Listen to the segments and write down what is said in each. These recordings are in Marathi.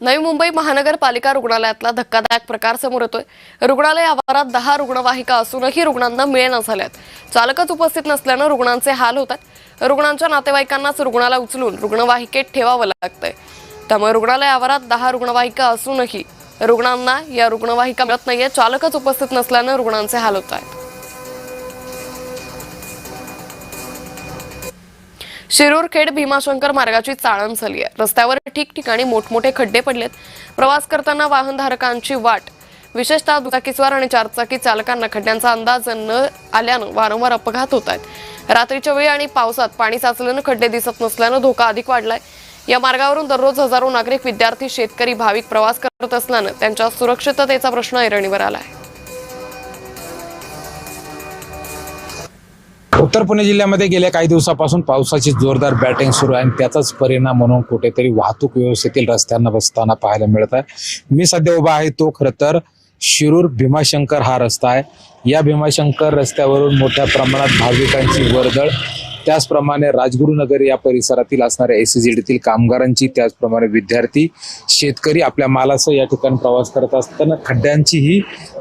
नवी मुंबई महानगरपालिका रुग्णालयातला धक्कादायक प्रकार समोर येतोय। रुग्णालय आवारात 10 रुग्णवाहिका असूनही रुग्णांना मिळेना झाल्यात। चालकच उपस्थित नसल्यानं रुग्णांचे हाल होतात। रुग्णांच्या नातेवाईकांनाच रुग्णाला उचलून रुग्णवाहिकेत ठेवावं लागतंय। त्यामुळे रुग्णालय आवारात 10 रुग्णवाहिका असूनही रुग्णांना या रुग्णवाहिका मिळत नाहीये। चालकच उपस्थित नसल्यानं रुग्णांचे हाल होत आहेत। शिरूर-खेड भीमाशंकर मार्गाची चाळण झाली आहे। रस्त्यावर ठिकठिकाणी मोठमोठे खड्डे पडलेत। प्रवास करताना वाहनधारकांची वाट, विशेषतः दुचाकीस्वार आणि चारचाकी चालकांना खड्ड्यांचा अंदाज न आल्यानं वारंवार अपघात होत आहेत। रात्रीच्या वेळी आणि पावसात पाणी साचल्यानं खड्डे दिसत नसल्यानं धोका अधिक वाढलाय। या मार्गावरून दररोज हजारो नागरिक, विद्यार्थी, शेतकरी, भाविक प्रवास करत असल्यानं त्यांच्या सुरक्षिततेचा प्रश्न ऐरणीवर आलाय। उत्तर पुणे जिल्ह्यामध्ये गेल्या काही दिवसापासून पावसाची जोरदार बॅटिंग सुरू आहे आणि त्याचाच परिणाम म्हणून कुठेतरी वाहतूक व्यवस्थेतील रस्त्यांना बसताना पाहायला मिळत आहे। मी सध्या उभा आहे तो खरं तर शिरूर भीमाशंकर हा रस्ता आहे। या भीमाशंकर रस्त्यावरून मोठ्या प्रमाणात भाविकांची वर्दळ, त्याचप्रमाणे राजगुरुनगर या परिसरातील असणाऱ्या एसईझेडतील कामगारांची, त्याचप्रमाणे विद्यार्थी, शेतकरी आपल्या मालासह या ठिकाणी प्रवास करत असताना खड्ड्यांचीही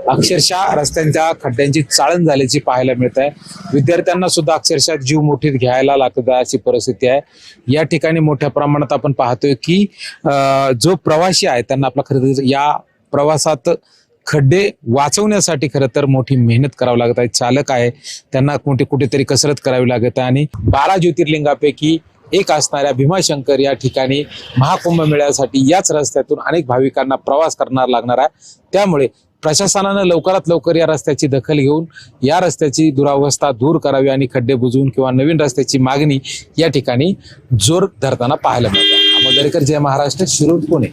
अक्षरशः रस्त्यांच्या खड्ड्यांची चाळण झाल्याची पाहायला मिळत आहे। विद्यार्थ्यांना सुद्धा अक्षरशः जीव मुठीत घ्यायला लागत अशी परिस्थिती आहे। या ठिकाणी मोठ्या प्रमाणात आपण पाहतोय की जो प्रवासी आहे त्यांना आपला खरं या प्रवासात खड्डे वाचवण्यासाठी खरं तर मोठी मेहनत करावी लागत आहे। चालक आहे त्यांना कुठेतरी कसरत करावी लागत आहे आणि 12 ज्योतिर्लिंगापैकी एक असणाऱ्या भीमाशंकर या ठिकाणी महाकुंभमेळ्यासाठी याच रस्त्यातून अनेक भाविकांना प्रवास करणार लागणार आहे। त्यामुळे प्रशासनानं लवकरात लवकर या रस्त्याची दखल घेऊन या रस्त्याची दुरावस्था दूर करावी आणि खड्डे बुजवून किंवा नवीन रस्त्याची मागणी या ठिकाणी जोर धरताना पाहायला मिळते। अमोल दरेकर, जय महाराष्ट्र, शिरूर, पुणे।